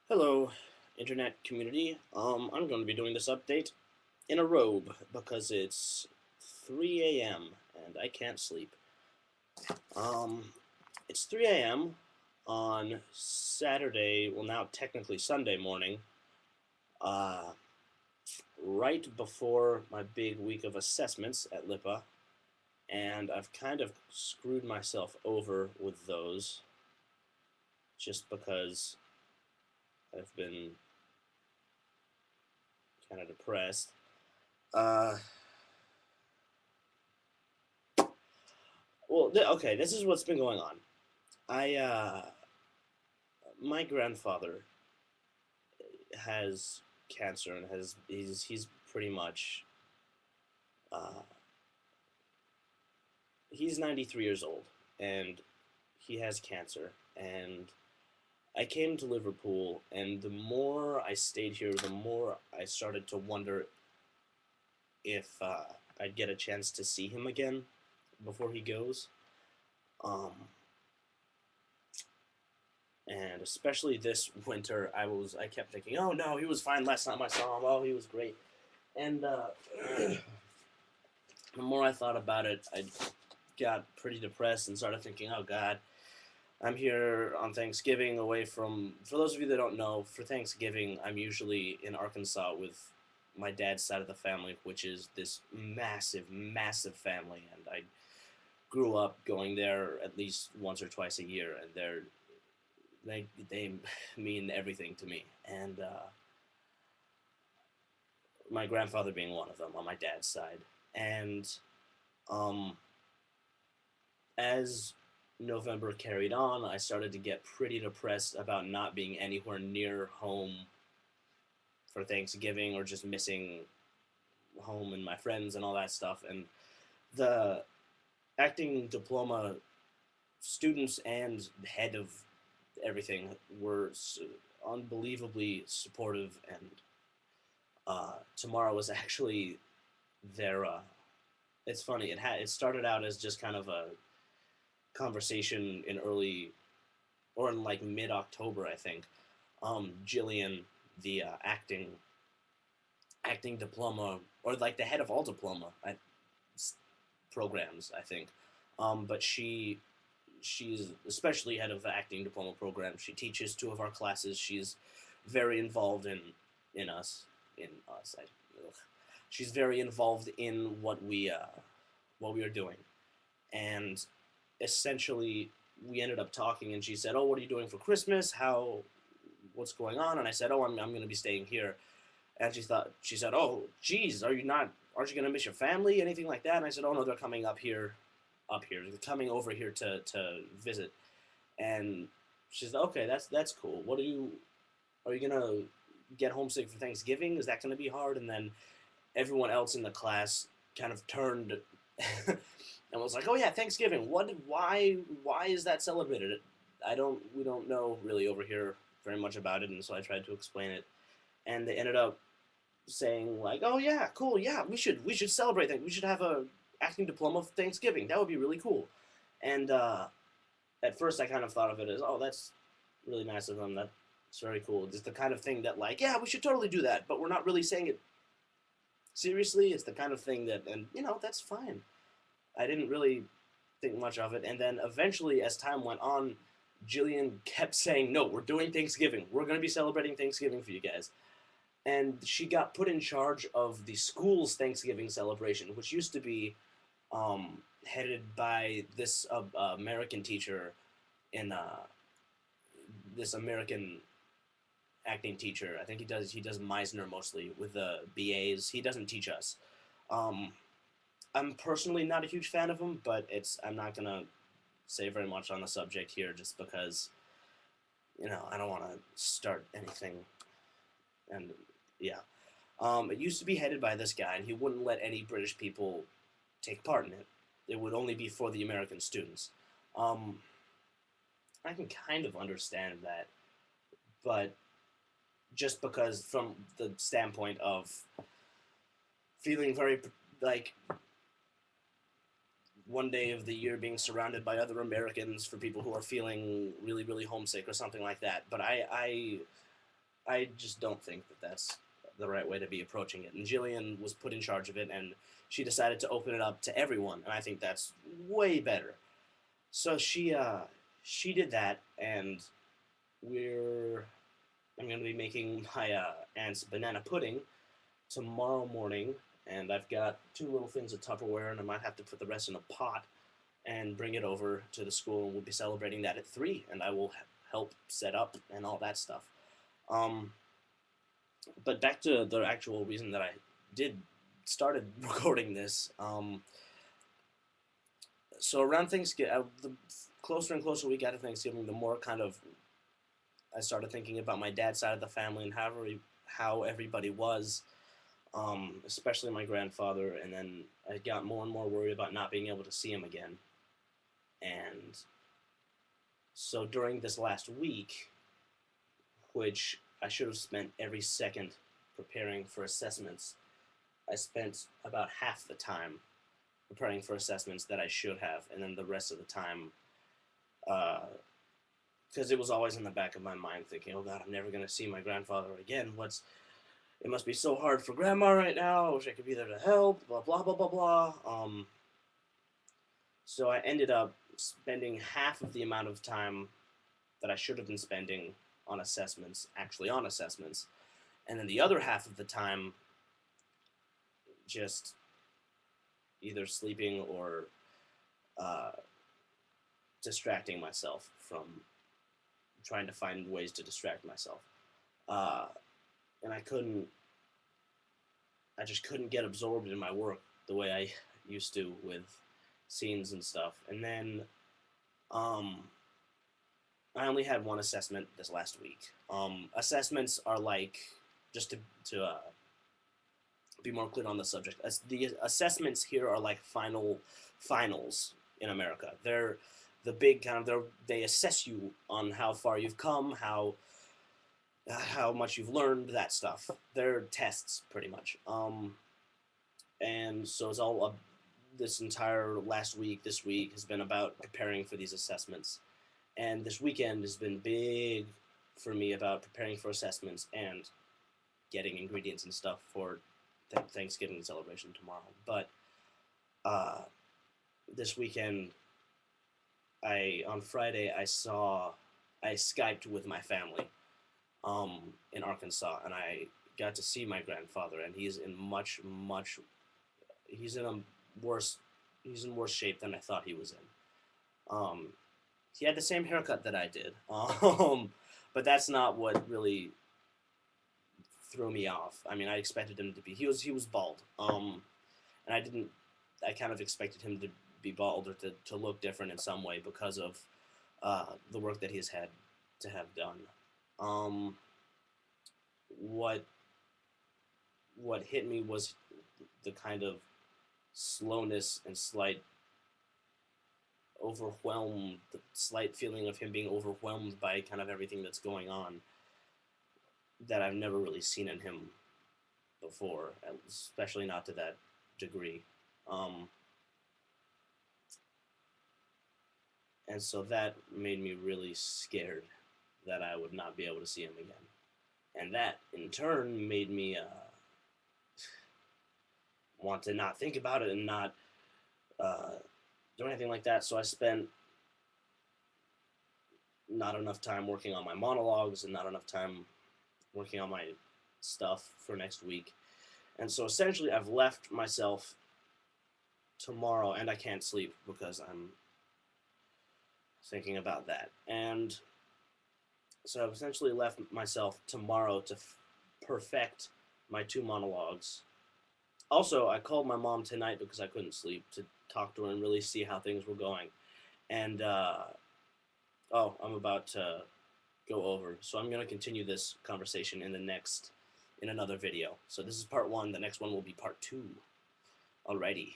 Hello, internet community. I'm going to be doing this update in a robe because it's 3 a.m. and I can't sleep. Um, it's 3 a.m. on Saturday, well, now technically Sunday morning, uh, right before my big week of assessments at LIPA, and I've kind of screwed myself over with those just because I've been kind of depressed. Uh, okay, this is what's been going on. I my grandfather has cancer and he's pretty much uh, he's 93 years old and he has cancer. And I came to Liverpool, and the more I stayed here, the more I started to wonder if I'd get a chance to see him again before he goes. Um, and especially this winter, I kept thinking, oh no, he was fine last time I saw him. Oh, he was great. And the more I thought about it, I got pretty depressed and started thinking, oh God, I'm here on Thanksgiving away from. For those of you that don't know, for Thanksgiving, I'm usually in Arkansas with my dad's side of the family, which is this massive, massive family. And I grew up going there at least once or twice a year, and they mean everything to me. And my grandfather being one of them on my dad's side. And um, as November carried on, I started to get pretty depressed about not being anywhere near home for Thanksgiving or just missing home and my friends and all that stuff. And the acting diploma students and head of everything were unbelievably supportive. And tomorrow was actually their. It's funny. It started out as just kind of a conversation in early or in like mid October, I think. Julian, the acting diploma, or like the head of all diploma programs, I think. But she's especially head of the acting diploma program. She teaches two of our classes. She's very involved in us in us. She's very involved in what we are doing, and essentially we ended up talking, and she said, oh, what are you doing for Christmas, what's going on? And I said, oh, I'm going to be staying here. And she said, oh geez, aren't you going to miss your family, anything like that? And I said, oh no, they're coming they're coming over here to visit. And she said, okay, that's cool. Are you going to get homesick for Thanksgiving? Is that going to be hard? And then everyone else in the class kind of turned and was like, "Oh yeah, Thanksgiving. Why is that celebrated?" We don't know really over here very much about it, and so I tried to explain it, and they ended up saying like, "Oh yeah, cool. Yeah, we should celebrate that. We should have a acting diploma for Thanksgiving. That would be really cool." And at first, I kind of thought of it as, "Oh, that's really nice of them. That's very cool. It's the kind of thing that like, yeah, we should totally do that, but we're not really saying it seriously. It's the kind of thing that, and that's fine." I didn't really think much of it. And then eventually, as time went on, Jillian kept saying, no, we're doing Thanksgiving. We're going to be celebrating Thanksgiving for you guys. And she got put in charge of the school's Thanksgiving celebration, which used to be headed by this American teacher in this American acting teacher. I think he does Meisner mostly with the BAs. He doesn't teach us. Um, I'm personally not a huge fan of him, but I'm not gonna say very much on the subject here just because I don't want to start anything. And yeah, it used to be headed by this guy, and he wouldn't let any British people take part in it. It would only be for the American students. Um, I can kind of understand that, but just because from the standpoint of feeling very like one day of the year being surrounded by other Americans for people who are feeling really, really homesick or something like that. But I just don't think that that's the right way to be approaching it. And Jillian was put in charge of it, and she decided to open it up to everyone, and I think that's way better. So she did that, and we're I'm gonna be making my aunt's banana pudding tomorrow morning, and I've got two little things of Tupperware, and I might have to put the rest in a pot and bring it over to the school, and we'll be celebrating that at 3, and I will help set up and all that stuff. Um, but back to the actual reason that I did started recording this. So around Thanksgiving, the closer and closer we got to Thanksgiving, the more kind of I started thinking about my dad's side of the family and how everybody was, especially my grandfather. And then I got more and more worried about not being able to see him again. And so during this last week, which I should have spent every second preparing for assessments, I spent about half the time preparing for assessments that I should have, and then the rest of the time, because it was always in the back of my mind thinking, oh God, I'm never going to see my grandfather again. It must be so hard for grandma right now. I wish I could be there to help, blah, blah, blah, blah, blah. So I ended up spending half of the amount of time that I should have been spending on assessments, actually on assessments, and then the other half of the time just either sleeping or uh, distracting myself from trying to find ways to distract myself. Uh, and I just couldn't get absorbed in my work the way I used to with scenes and stuff. And then um, I only had one assessment this last week. Assessments are like, just to be more clear on the subject, the assessments here are like finals in America. They're the big kind of they assess you on how far you've come, how much you've learned, that stuff. They're tests pretty much. And so it's all this entire last week, this week has been about preparing for these assessments. And this weekend has been big for me about preparing for assessments and getting ingredients and stuff for Thanksgiving celebration tomorrow. But this weekend, on Friday I Skyped with my family in Arkansas, and I got to see my grandfather, and he's in he's in worse shape than I thought he was in. He had the same haircut that I did, but that's not what really threw me off. I mean, I expected him to be. He was bald, and I kind of expected him to be bald or to look different in some way because of the work that he's had to have done. What hit me was the kind of slowness and slight feeling of him being overwhelmed by kind of everything that's going on that I've never really seen in him before, especially not to that degree. And so that made me really scared that I would not be able to see him again. And that, in turn, made me want to not think about it and not do anything like that. So I spent not enough time working on my monologues and not enough time working on my stuff for next week. And so essentially I've left myself tomorrow, and I can't sleep because I'm thinking about that. And so I've essentially left myself tomorrow to perfect my 2 monologues. Also, I called my mom tonight because I couldn't sleep to talk to her and really see how things were going. And, I'm about to go over. So I'm going to continue this conversation in another video. So this is part 1. The next one will be part 2. Alrighty.